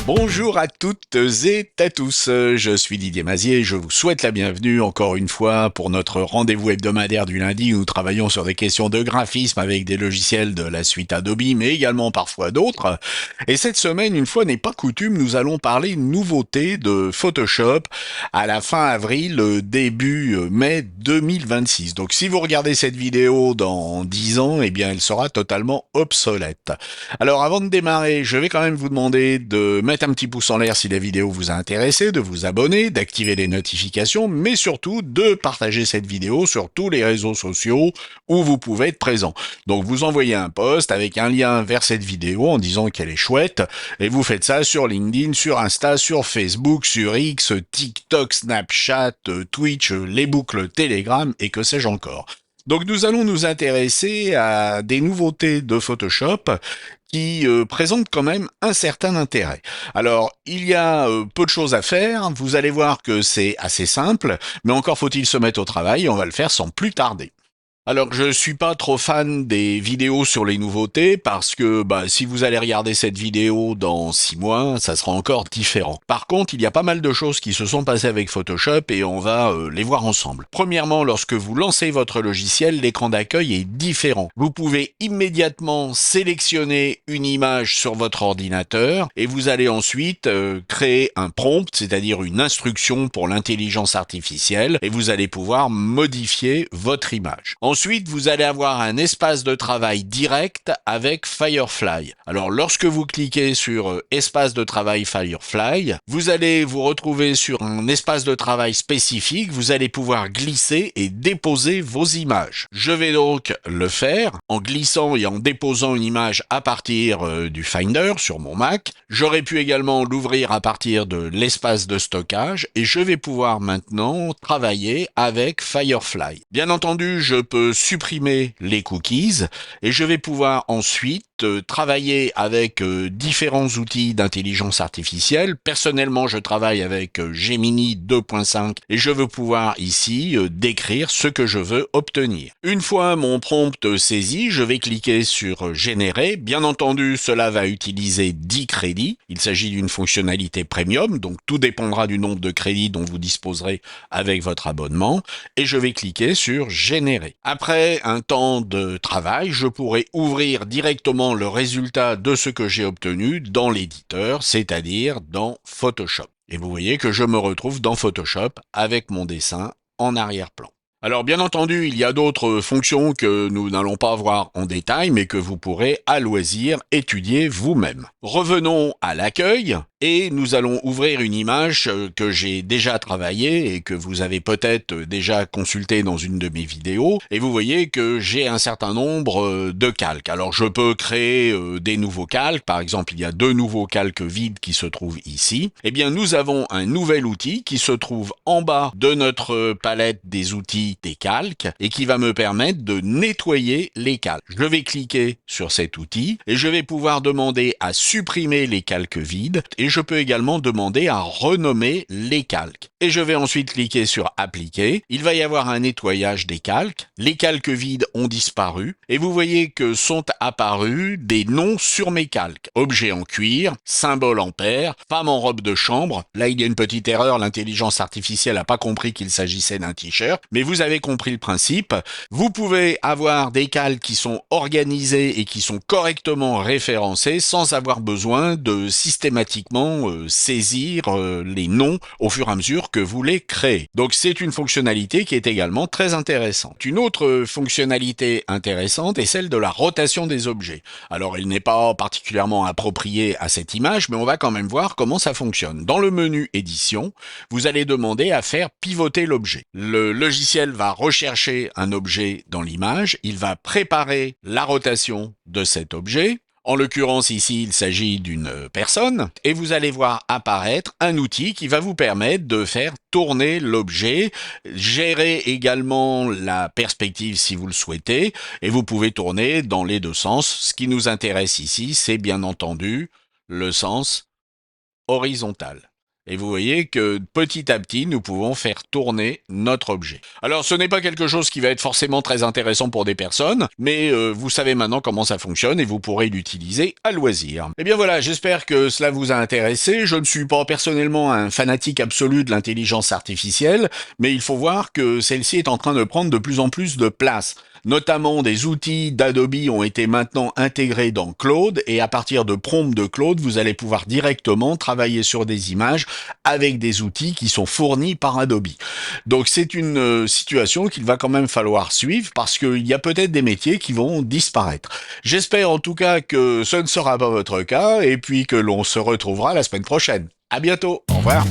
Bonjour à toutes et à tous, je suis Didier Mazier et je vous souhaite la bienvenue encore une fois pour notre rendez-vous hebdomadaire du lundi où nous travaillons sur des questions de graphisme avec des logiciels de la suite Adobe mais également parfois d'autres. Et cette semaine, une fois n'est pas coutume, nous allons parler nouveauté de Photoshop à la fin avril, début mai 2026. Donc si vous regardez cette vidéo dans 10 ans, eh bien elle sera totalement obsolète. Alors avant de démarrer, je vais quand même vous demander de mettre un petit pouce en l'air si la vidéo vous a intéressé, de vous abonner, d'activer les notifications, mais surtout de partager cette vidéo sur tous les réseaux sociaux où vous pouvez être présent. Donc vous envoyez un post avec un lien vers cette vidéo en disant qu'elle est chouette, et vous faites ça sur LinkedIn, sur Insta, sur Facebook, sur X, TikTok, Snapchat, Twitch, les boucles Telegram et que sais-je encore. Donc nous allons nous intéresser à des nouveautés de Photoshop qui présentent quand même un certain intérêt. Alors, il y a peu de choses à faire, vous allez voir que c'est assez simple, mais encore faut-il se mettre au travail, et on va le faire sans plus tarder. Alors, je suis pas trop fan des vidéos sur les nouveautés parce que si vous allez regarder cette vidéo dans 6 mois, ça sera encore différent. Par contre, il y a pas mal de choses qui se sont passées avec Photoshop et on va les voir ensemble. Premièrement, lorsque vous lancez votre logiciel, l'écran d'accueil est différent. Vous pouvez immédiatement sélectionner une image sur votre ordinateur et vous allez ensuite créer un prompt, c'est-à-dire une instruction pour l'intelligence artificielle et vous allez pouvoir modifier votre image. Ensuite, vous allez avoir un espace de travail direct avec Firefly. Alors, lorsque vous cliquez sur espace de travail Firefly, vous allez vous retrouver sur un espace de travail spécifique. Vous allez pouvoir glisser et déposer vos images. Je vais donc le faire en glissant et en déposant une image à partir du Finder sur mon Mac. J'aurais pu également l'ouvrir à partir de l'espace de stockage et je vais pouvoir maintenant travailler avec Firefly. Bien entendu, je peux supprimer les cookies et je vais pouvoir ensuite travailler avec différents outils d'intelligence artificielle. Personnellement, je travaille avec Gemini 2.5 et je veux pouvoir ici décrire ce que je veux obtenir. Une fois mon prompt saisi, je vais cliquer sur générer. Bien entendu, cela va utiliser 10 crédits. Il s'agit d'une fonctionnalité premium, donc tout dépendra du nombre de crédits dont vous disposerez avec votre abonnement. Et je vais cliquer sur générer. Après un temps de travail, je pourrai ouvrir directement le résultat de ce que j'ai obtenu dans l'éditeur, c'est-à-dire dans Photoshop. Et vous voyez que je me retrouve dans Photoshop avec mon dessin en arrière-plan. Alors bien entendu, il y a d'autres fonctions que nous n'allons pas voir en détail, mais que vous pourrez à loisir étudier vous-même. Revenons à l'accueil. Et nous allons ouvrir une image que j'ai déjà travaillée et que vous avez peut-être déjà consultée dans une de mes vidéos. Et vous voyez que j'ai un certain nombre de calques. Alors je peux créer des nouveaux calques. Par exemple, il y a 2 nouveaux calques vides qui se trouvent ici. Eh bien, nous avons un nouvel outil qui se trouve en bas de notre palette des outils des calques et qui va me permettre de nettoyer les calques. Je vais cliquer sur cet outil et je vais pouvoir demander à supprimer les calques vides et je peux également demander à renommer les calques. Et je vais ensuite cliquer sur appliquer. Il va y avoir un nettoyage des calques. Les calques vides ont disparu. Et vous voyez que sont apparus des noms sur mes calques. Objet en cuir, symbole en paire, femme en robe de chambre. Là, il y a une petite erreur. L'intelligence artificielle n'a pas compris qu'il s'agissait d'un t-shirt. Mais vous avez compris le principe. Vous pouvez avoir des calques qui sont organisés et qui sont correctement référencés sans avoir besoin de systématiquement saisir les noms au fur et à mesure que vous les créez. Donc c'est une fonctionnalité qui est également très intéressante. Une autre fonctionnalité intéressante est celle de la rotation des objets. Alors elle n'est pas particulièrement appropriée à cette image, mais on va quand même voir comment ça fonctionne. Dans le menu édition, vous allez demander à faire pivoter l'objet. Le logiciel va rechercher un objet dans l'image, il va préparer la rotation de cet objet. En l'occurrence ici, il s'agit d'une personne et vous allez voir apparaître un outil qui va vous permettre de faire tourner l'objet, gérer également la perspective si vous le souhaitez et vous pouvez tourner dans les deux sens. Ce qui nous intéresse ici, c'est bien entendu le sens horizontal. Et vous voyez que petit à petit, nous pouvons faire tourner notre objet. Alors ce n'est pas quelque chose qui va être forcément très intéressant pour des personnes, mais vous savez maintenant comment ça fonctionne et vous pourrez l'utiliser à loisir. Eh bien voilà, j'espère que cela vous a intéressé. Je ne suis pas personnellement un fanatique absolu de l'intelligence artificielle, mais il faut voir que celle-ci est en train de prendre de plus en plus de place. Notamment des outils d'Adobe ont été maintenant intégrés dans Claude et à partir de prompts de Claude, vous allez pouvoir directement travailler sur des images avec des outils qui sont fournis par Adobe. Donc c'est une situation qu'il va quand même falloir suivre parce qu'il y a peut-être des métiers qui vont disparaître. J'espère en tout cas que ce ne sera pas votre cas et puis que l'on se retrouvera la semaine prochaine. À bientôt, au revoir.